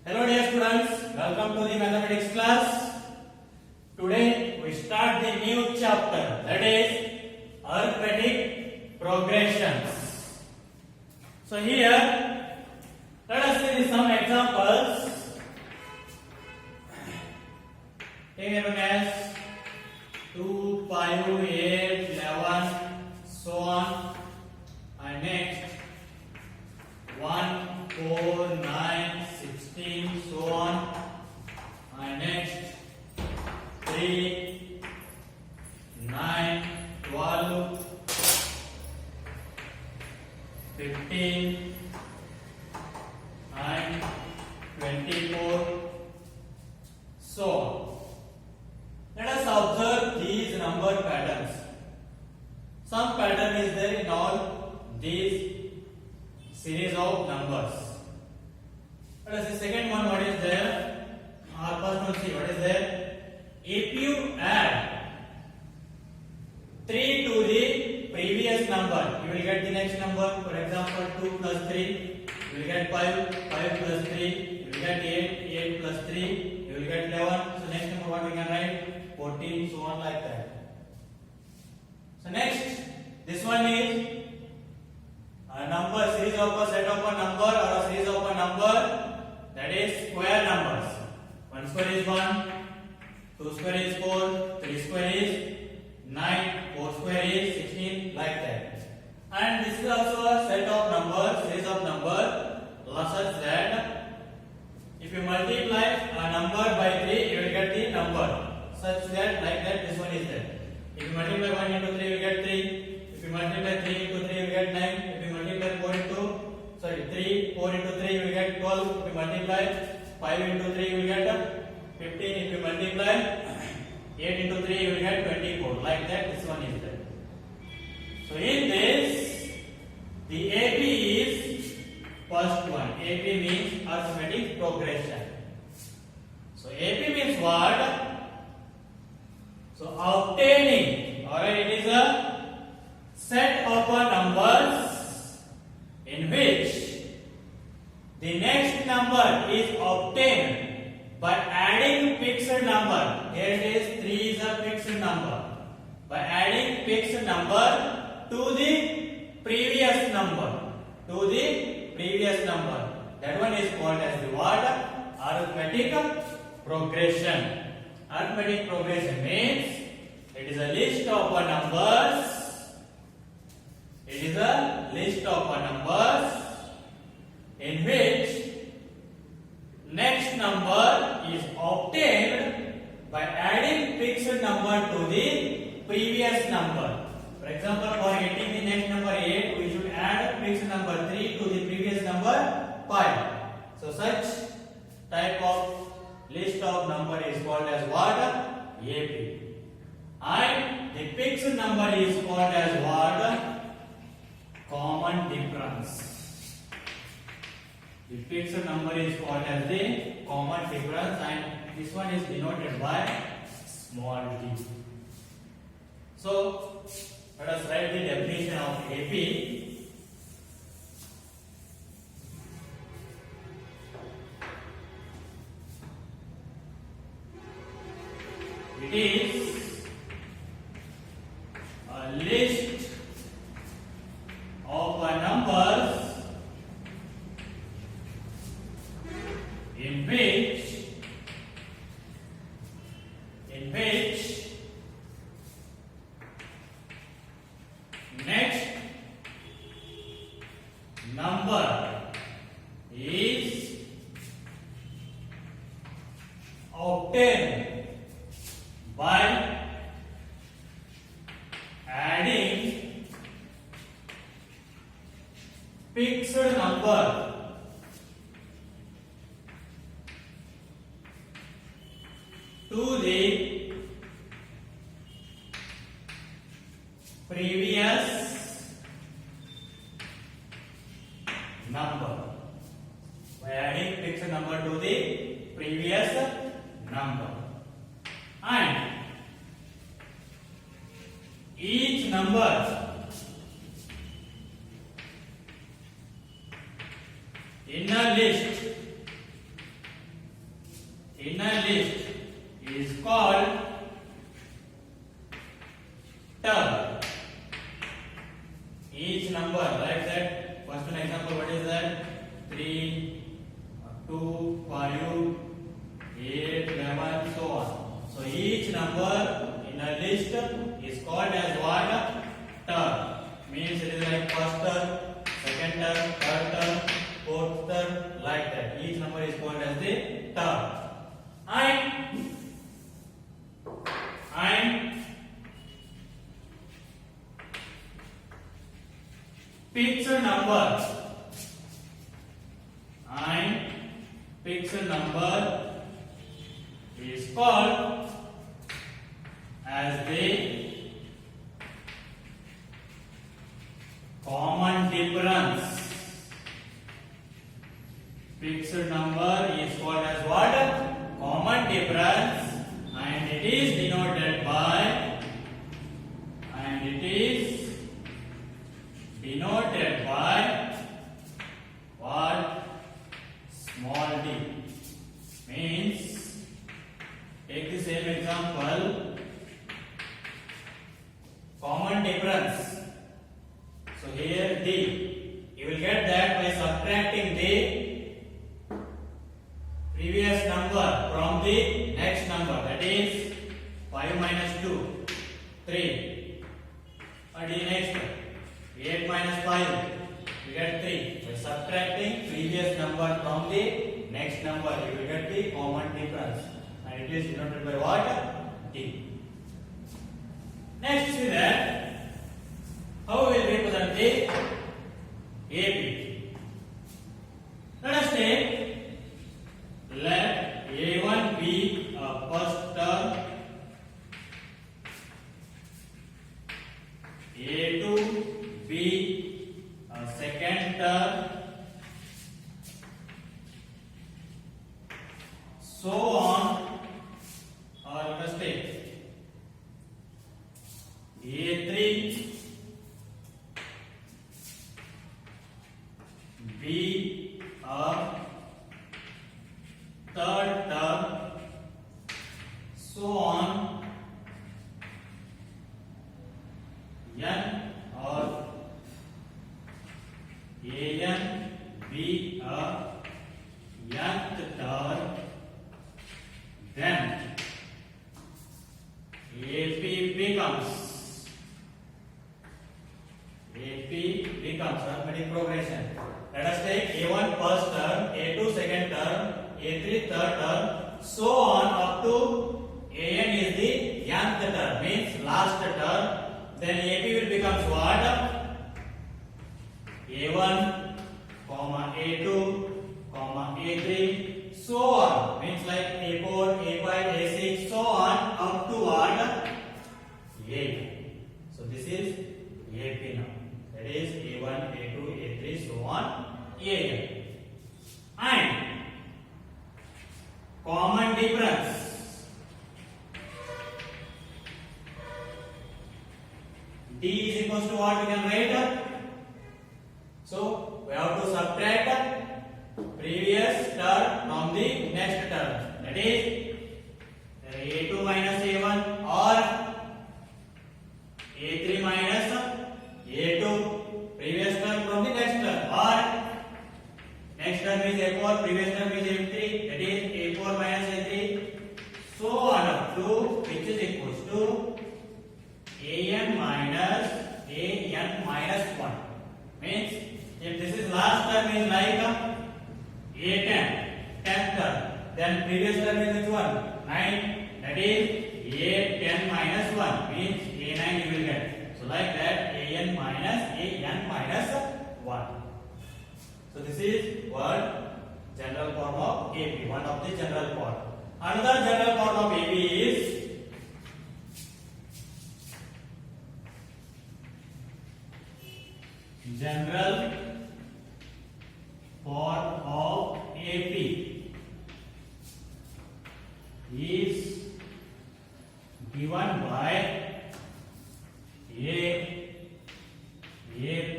Hello dear students, welcome to the mathematics class. Today we start the new chapter, that is arithmetic progressions. So here let us see some examples. Take one as 2, 5, 8, 11, so on. And next 1, 4, 9, 16, so on. And next 3, 9, 12, 15, and 24, so on. Let us observe these number patterns. Some pattern is there in all these series of numbers. Let us see second one, what is there? Our first one, see what is there. If you add 3 to the previous number, you will get the next number. For example, 2 plus 3, you will get 5, 5 plus 3, you will get 8, 8 plus 3, you will get 11. So next number what we can write? 14, so on like that. So next, this one is a number, series of a set of a number or a series of a number, that is square numbers. 1 square is 1, 2 square is 4, 3 square is 9, 4 square is 16, like that. And this is also a set of numbers, series of numbers, such that if you multiply a number by 3, you will get the number. Such that, like that, this one is there. If you multiply 1 into 3, you will get 3. If you multiply 3 into 3, you will get 9. If you multiply 4 into 3, you will get 12. If you multiply 5 into 3, you will get 15. If you multiply 8 into 3, you will get 24. Like that, this one is there. So in this, the AP is first one. AP means arithmetic progression. So AP means what? So obtaining, alright, it is a set of numbers in which the next number is obtained by adding fixed number. Here it is, 3 is a fixed number. By adding fixed number to the previous number. That one is called as the what? Arithmetic progression. Arithmetic progression means it is a list of numbers. It is a list of numbers in which next number is obtained by adding fixed number to the previous number. For example, for getting the next number 8, we should add fixed number 3 to the previous number 5. So such type of list of number is called as what? AP. And the fixed number is called as what? Common difference. The fixed number is called as the common difference, and this one is denoted by small d. So let us write the definition of AP. It is a list of numbers in which next number is obtained by adding fixed number to the previous number. By adding fixed number to the previous number. And each number in a list list is called term. Each number, like that. First one example, what is that? 3, 2, 5, 8, 11, so on. So each number in a list is called as what? Term. Means it is like first term, second term, third term, fourth term, like that. Each number is called as the term. And fixed number. And fixed number is called as the common difference. Fixed number is called as what? Common difference, and it is denoted by what? Small d. Means, take the same example, common difference. So here d, you will get that by subtracting the previous number from the next number, that is 5 minus 2, 3. And the next 8 minus 5, you get 3. By subtracting previous number from the next number, you will get the common difference, and it is denoted by what? D. Next, see that how we will represent the AP. Let us take, let A1 be a first term, A2 be a second term, so on, or let us take A3 be a third term, so on, n, or an be a nth term, then AP becomes arithmetic progression. Let us take A1 first term, A2 second term, A3 third term, so on up to An is the nth term, means last term. Then AP will become what? A1, A2, A3, so on. Means like A4, A5, A6, so on up to what? A. So this is AP now. That is A1, A2, A3, so on, An. And common difference. D is equals to what we can write? So we have to subtract previous term from the next term. That is A2 minus A1 or A3 minus A2, previous term from the next term, or next term is A4, previous term is A3, that is A4 minus A3, so on up to, which is equals to An minus 1. Means if this is last term is like A10, 10th term, then previous term is which one? 9, that is A10 minus 1, means A9 you will get. So like that, An minus 1. So this is what general form of AP, one of the general form. Another general form of AP is general form of AP is given by A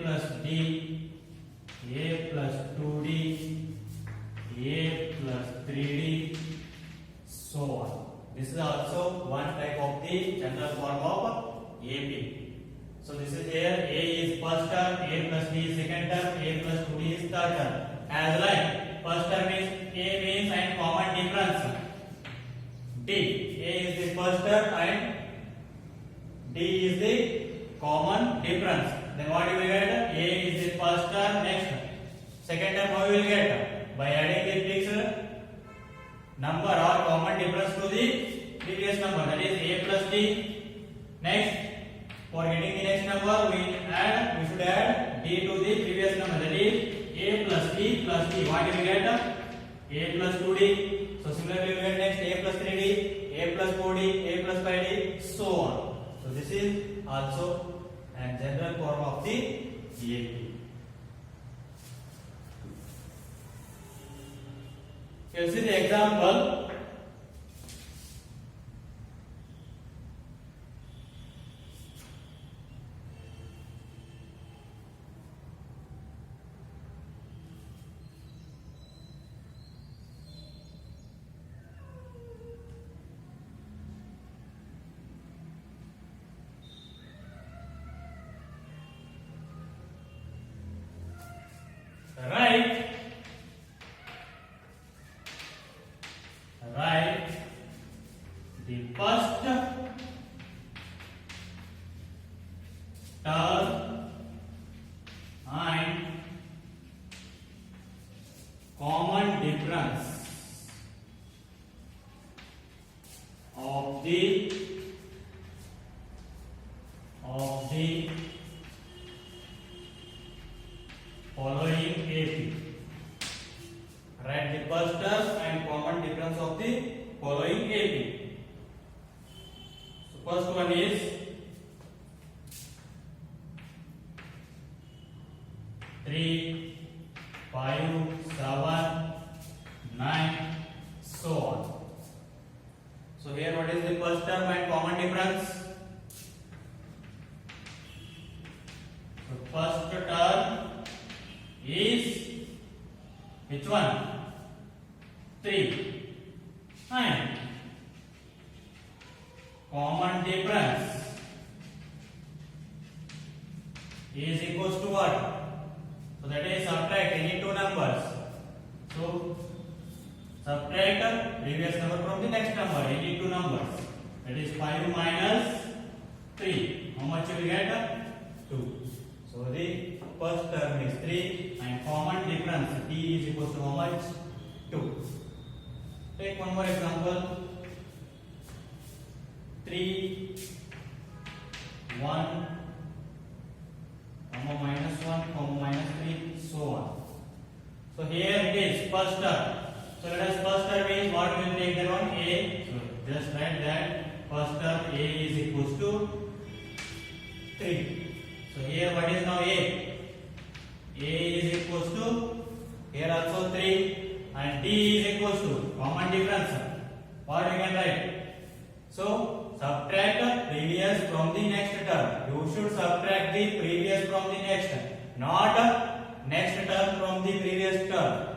plus D, A plus 2D, A plus 3D, so on. This is also one type of the general form of AP. So this is here A is first term, A plus D is second term, A plus 2D is third term. As like first term is A means and common difference. D, A is the first term and D is the common difference. Then what you will get? A is the first term, next second term how you will get? By adding the fixed number or common difference to the previous number, that is A plus D. Next, for getting the next number we should add D to the previous number, that is A plus D plus D. What you will get? A plus 2D. So similarly we will get next A plus 3D, A plus 4D, A plus 5D, so on. So this is also a general form of the AP. You see the example. Write the first term and common difference of the following AP. Write the first term and common difference of the following AP. So first one is 3, 5, 7, 9, so on. So here what is the first term and common difference? So first term is which one? 3. And common difference is equals to what? So that is subtract any two numbers. So subtract previous number from the next number, any two numbers. That is 5 minus 3. How much you will get? 2. So the first term is 3 and common difference T is equals to how much? 2. Take one more example. 3, 1, comma minus 1, comma minus 3, so on. So here it is first term. So let us first term is what we will take that one? A. So just write that first term A is equals to 3. So here what is now A? A is equals to here also 3 and D is equals to common difference. What we can write? So subtract previous from the next term. You should subtract the previous from the next, not next term from the previous term.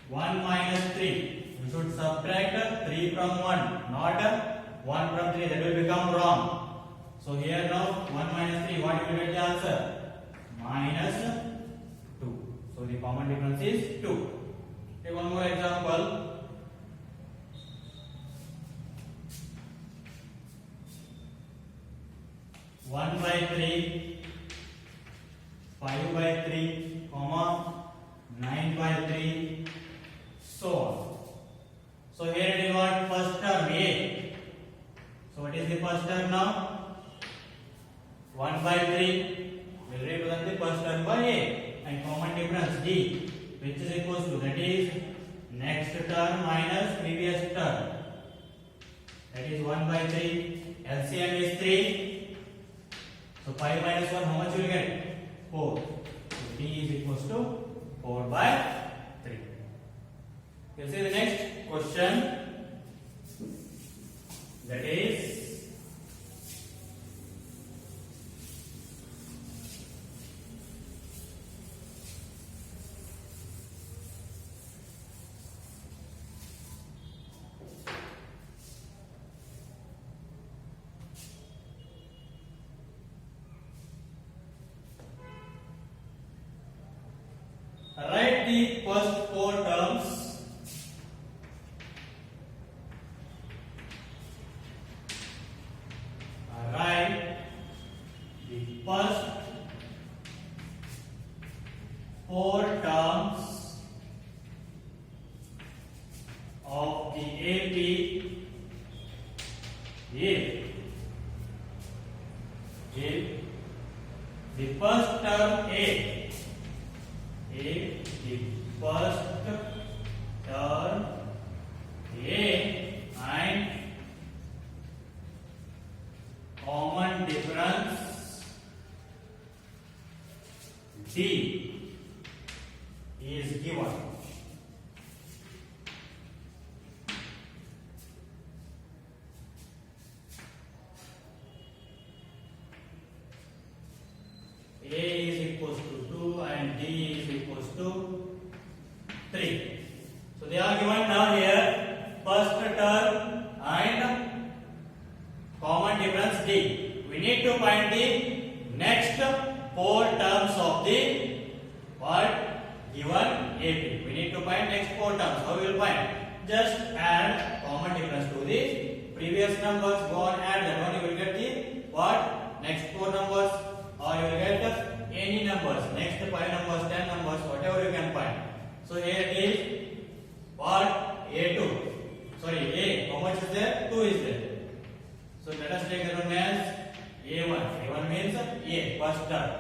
1 minus 3. You should subtract 3 from 1, not 1 from 3. That will become wrong. So here now 1 minus 3. What you will get the answer? Minus 2. So the common difference is 2. Take one more example. 1 by 3, 5 by 3, comma 9 by 3, so on. So here it is what? First term A. So what is the first term now? 1 by 3 will represent the first term by A and common difference D, which is equals to, that is next term minus previous term, that is 1 by 3. LCM is 3. So 5 minus 1, how much you will get? 4. So D is equals to 4 by 3. You see the next question, that is Write the first four terms. Write the first four terms of the AP if the first term A, if the first term A and common difference D is given. A is equals to 2 and D is equals to 3. So they are given now here first term and common difference D. We need to find the next four terms of the what given AP. We need to find next four terms. How we will find? Just add common difference to the previous numbers. Go on add them. You will get the what next four numbers. Or you will get any numbers, next 5 numbers, 10 numbers, whatever you can find. So here is what A2. Sorry, A. How much is there? 2 is there. So let us take that one as A1. A1 means A, first term.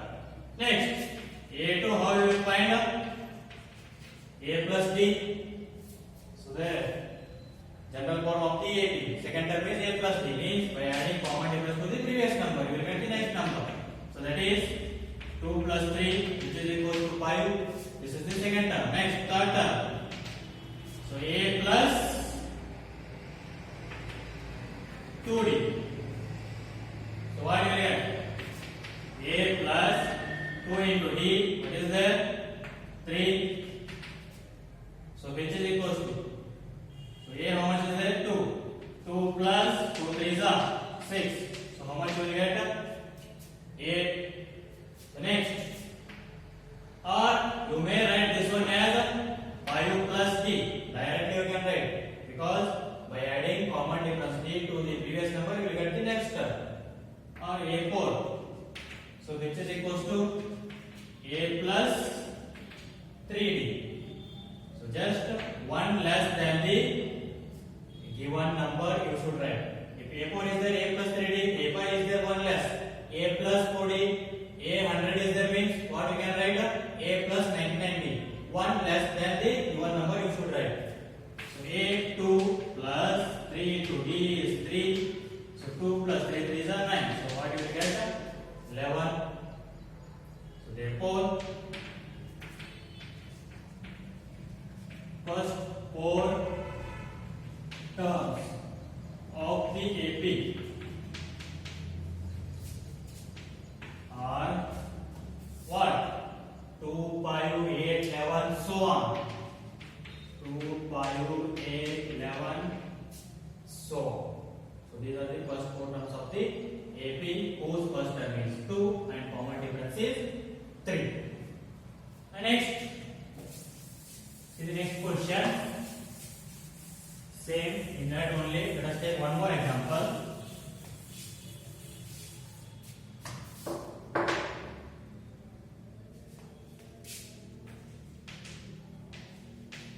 Next, A2, how you will find A plus D. So there, general form of the AP. Second term is A plus D. Means by adding common difference to the previous number, you will get the next number. So that is 2 plus 3, which is equal to 5. This is the second term. Next, third term. So A plus 2D. So what you will get? A plus 2 into D. What is there? 3. So which is equal to? So A how much is there? 2. 2 plus 2 3 is 6. So how much will you get? 8. The next, or you may write this one as 5 plus D. Directly you can write, because by adding common difference D to the previous number, you will get the next term. Or A4. So which is equals to A plus 3D. So just one less than the given number you should write. If A4 is there, A plus 3D, A5 is there, one less. A plus 4D, A 100 is there, means what you can write? A plus 99D. One less than the given number you should write. So A2 plus 3 into D is 3. So 2 plus 3 is 9. So what you will get? 11. So therefore, first four terms of the AP are what? 2, 5, 8, 11, so on. 2, 5, 8, 11, so on. So these are the first four terms of the AP whose first term is 2 and common difference is 3. And next, see the next question. Same in that only. Let us take one more example.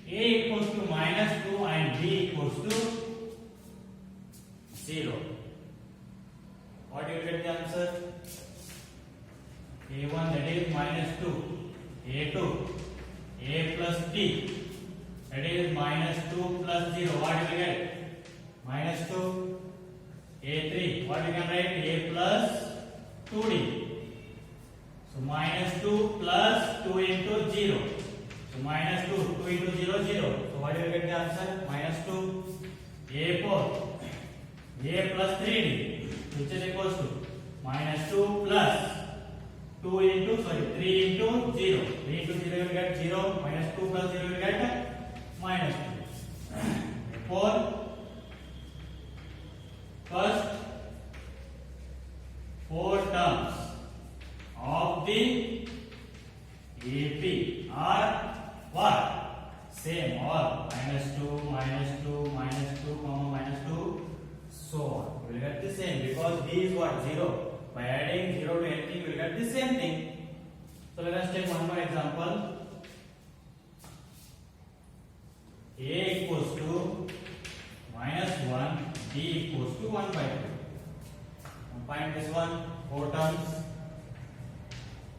A equals to minus 2 and B equals to 0. What you will get the answer? A1 that is minus 2. A2 A plus D that is minus 2 plus 0. What you will get? Minus 2. A3 what you can write? A plus 2D. So minus 2 plus 2 into 0. So minus 2, 2 into 0, 0. So what you will get the answer? Minus 2. A4 A plus 3D, which is equals to minus 2 plus 2 into, 3 into 0. 3 into 0 you will get 0, minus 2 plus 0 you will get minus 2. 4. First 4 terms of the AP are what? Same, all -2, -2, -2, -2, so on. You will get the same because b is what? 0. By adding 0 to anything, you will get the same thing. So let us take one more example. A equals to -1, b equals to 1/2. Find this one, 4 terms.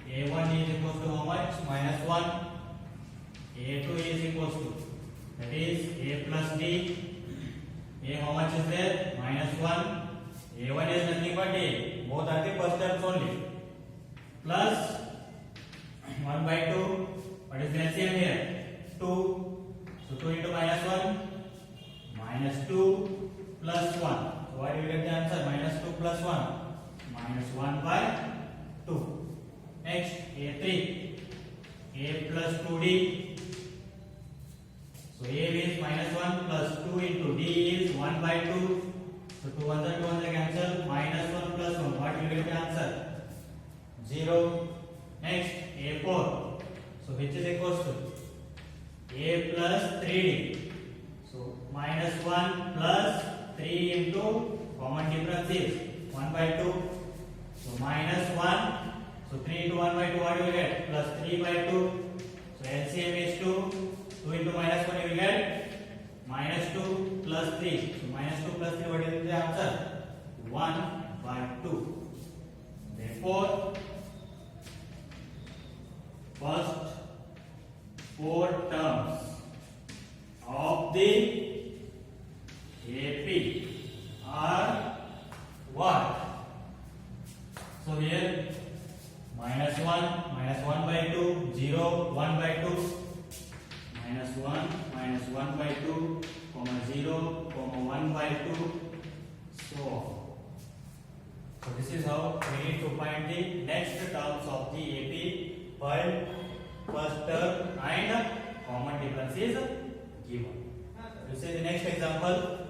A1 is equals to how much? -1. A2 is equals to, that is A plus B. A how much is there? -1. A1 is nothing but A. Both are the first terms only. Plus 1/2. What is the LCM here? 2. So 2 into -1, -2 plus 1. So what do you get the answer? -2 plus 1, -1/2. Next, A3. A plus 2D. So A is -1 plus 2 into D is 1/2. So 2 ones are 2 ones are cancel. -1 plus 1. What will get the answer? 0. Next, A4. So which is equals to A plus 3D. So -1 plus 3 into common difference is 1/2. So -1. So 3 into 1/2 what you will get? Plus 3/2. So LCM is 2. 2 into -1 you will get -2 plus 3. So -2 plus 3 what is the answer? 1/2. Therefore first 4 terms of the AP are what? So here -1, -1/2, 0, 1/2, -1, -1/2, 0, 1/2, so on. So this is how we need to find the next terms of the AP while first term and common difference is given. You see the next example.